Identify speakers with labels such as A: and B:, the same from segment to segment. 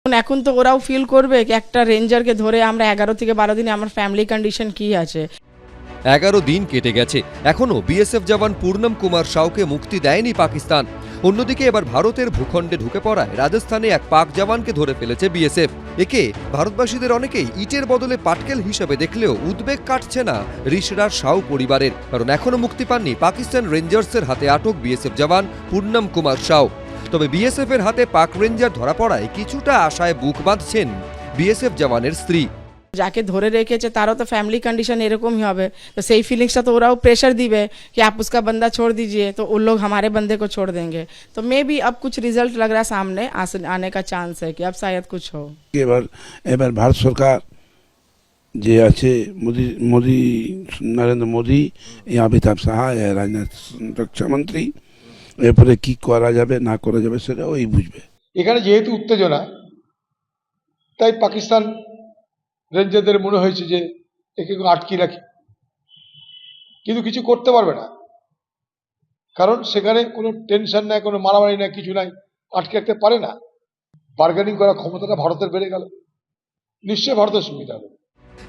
A: এখন তো ওরাও ফিল করবে কি একটা রেঞ্জারকে ধরে আমরা 11 থেকে 12 দিনে আমার ফ্যামিলি কন্ডিশন কি আছে।
B: 11 দিন কেটে গেছে, এখনো বিএসএফ জওয়ান পূর্ণম কুমার সাউকে মুক্তি দেয়নি পাকিস্তান। অন্যদিকে এবার ভারতের ভূখণ্ডে ঢুকে পড়ায় রাজস্থানে এক পাক জওয়ানকে ধরে ফেলেছে বিএসএফ। একে ভারতবাসীদের অনেকেই ইটের বদলে পাটকেল হিসেবে দেখলেও উদ্বেগ কাটছে না রিশরার সাউ পরিবারের, কারণ এখনো মুক্তি পাননি পাকিস্তান রেঞ্জার্সের হাতে আটক বিএসএফ জওয়ান পূর্ণম কুমার সাউ। তবে বিএসএফ এর হাতে পাক রেঞ্জার ধরা পড়ায় কিছুটা আশায় বুক বাঁধছেন বিএসএফ জওয়ানের স্ত্রী।
A: যাকে ধরে রেখেছে তারও তো ফ্যামিলি কন্ডিশন এরকমই হবে, তো সেই ফিলিংসটা তো ওরাও प्रेशर दिए कि आप उसका बंदा छोड़ दीजिए, तो उन लोग हमारे बंदे को छोड़ देंगे। तो मे बी अब कुछ रिजल्ट लग रहा है सामने आने का चांस है कि अब शायद कुछ हो।
C: এবার ভারত সরকার যে আছে মোদি নরেন্দ্র মোদি, অমিতাভ সাহা, রাজনাথ রক্ষা মন্ত্রী, এরপরে কি করা যাবে না করা যাবে সেটা ওই বুঝবে।
D: এখানে যেহেতু উত্তেজনা, তাই পাকিস্তান রেঞ্জারদের মনে হয়েছে যে একে আটকে রাখি, কিন্তু কিছু করতে পারবে না, কারণ সেখানে কোনো টেনশন নাই, কোনো মারামারি নাই, কিছু নাই, আটকে রাখতে পারে না। বার্গেনিং করার ক্ষমতাটা ভারতের বেড়ে গেল, নিশ্চয়ই ভারতের সুবিধা হবে।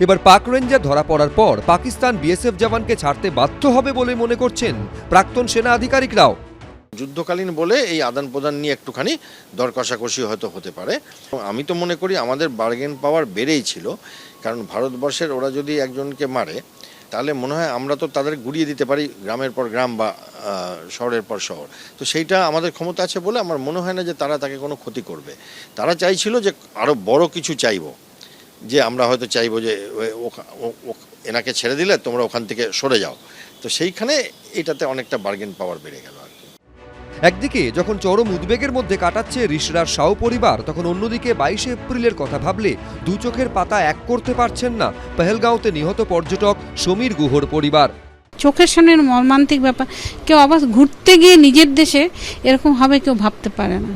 B: এবার পাক রেঞ্জার ধরা পড়ার পর পাকিস্তান বিএসএফ জওয়ানকে ছাড়তে বাধ্য হবে বলে মনে করছেন প্রাক্তন সেনা আধিকারিকরাও।
E: যুদ্ধকালীন বলে এই আদান প্রদান নিয়ে একটুখানি দর কষাকষি হয়তো হতে পারে। আমি তো মনে করি আমাদের বার্গেন পাওয়ার বেড়েই ছিল, কারণ ভারতবর্ষের ওরা যদি একজনকে মারে তাহলে মনে হয় আমরা তো তাদের গুড়িয়ে দিতে পারি গ্রামের পর গ্রাম বা শহরের পর শহর। তো সেইটা আমাদের ক্ষমতা আছে বলে আমার মনে হয় না যে তারা তাকে কোনো ক্ষতি করবে। তারা চাইছিল যে আরও বড় কিছু চাইবো, যে আমরা হয়তো চাইবো যে এনাকে ছেড়ে দিলে তোমরা ওখান থেকে সরে যাও। তো সেইখানে এটাতে অনেকটা বার্গেন পাওয়ার বেড়ে গেল।
B: একদিকে যখন চরম উদ্বেগের মধ্যে কাটাচ্ছে রিশরার সাউ পরিবার, তখন অন্যদিকে 22 এপ্রিলের কথা ভাবলে দু চোখের পাতা এক করতে পারছেন না পেহেলগাঁওতে নিহত পর্যটক সমীর গুহর পরিবার।
F: চোখের সামনে মর্মান্তিক ব্যাপার, কেউ আবার ঘুরতে গিয়ে নিজের দেশে এরকম হবে কেউ ভাবতে পারে না।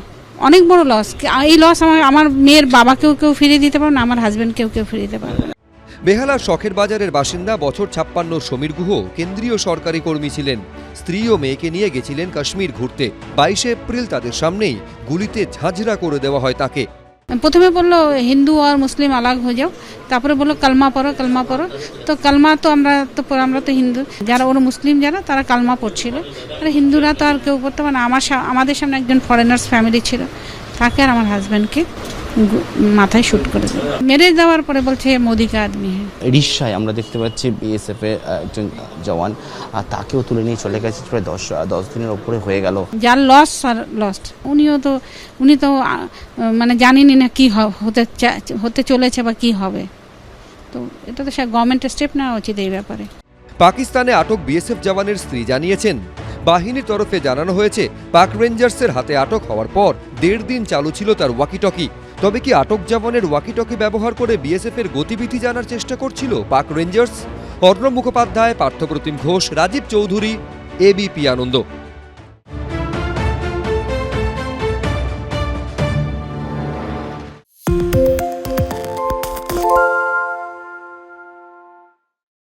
F: অনেক বড় লস। এই লস আমার মেয়ের বাবাকেও কেউ ফিরিয়ে দিতে পারবে না, আমার হাজবেন্ডকেও কেউ ফিরিয়ে দিতে পারবে না।
B: বেহালার শখের বাজারের বাসিন্দা বছর 56 সমীর গুহ কেন্দ্রীয় সরকারি কর্মী ছিলেন। স্ত্রী ও মেয়েকে নিয়ে গেছিলেন কাশ্মীর ঘুরতে। 22 এপ্রিল তাদের সামনেই গুলিতে ঝাঁঝরা করে দেওয়া হয় তাকে।
F: প্রথমে বললো হিন্দু আর মুসলিম আলাগ হয়ে যাও, তারপরে বললো কালমা পড়ো কালমা পড়ো। তো কালমা তো আমরা তো হিন্দু, যারা ওরা মুসলিম যারা তারা কালমা পড়ছিল, আর হিন্দুরা তো আর কেউ পড়তে পারে না। আমাদের সামনে একজন ফরেনার্স ফ্যামিলি ছিল, তাকে আর আমার হাজব্যান্ডকে মাথায় শুট করে দেয়। মেরে দেওয়ার পরে বলছে মোদি কা আদমি হ্যাঁ।
G: রিকশায় আমরা দেখতে পাচ্ছি বিএসএফ এর একজন জওয়ান, আর তাকেও তুলে নিয়ে চলে গেছে। প্রায় 10 দিনের উপরে হয়ে গেল।
F: যার লস আর লস্ট, উনি তো মানে জানেনই না কি হতে চলেছে বা কি হবে। তো এটা তো গভর্নমেন্টের স্টেপ নেওয়া উচিত এই ব্যাপারে।
B: পাকিস্তানে আটক বিএসএফ জওয়ানের স্ত্রী জানিয়েছেন, বাহিনীর তরফে জানানো হয়েছে পাক রেঞ্জার্সের হাতে আটক হওয়ার পর 1.5 দিন চালু ছিল তার ওয়াকিটকি। তবে কি আটক জওয়ানের ওয়াকিটকি ব্যবহার করে বিএসএফ এর গতিবিধি জানার চেষ্টা করছিল পাক রেঞ্জার্স? অর্ণব মুখোপাধ্যায়, পার্থপ্রতিম ঘোষ, রাজীব চৌধুরী, এবিপি আনন্দ।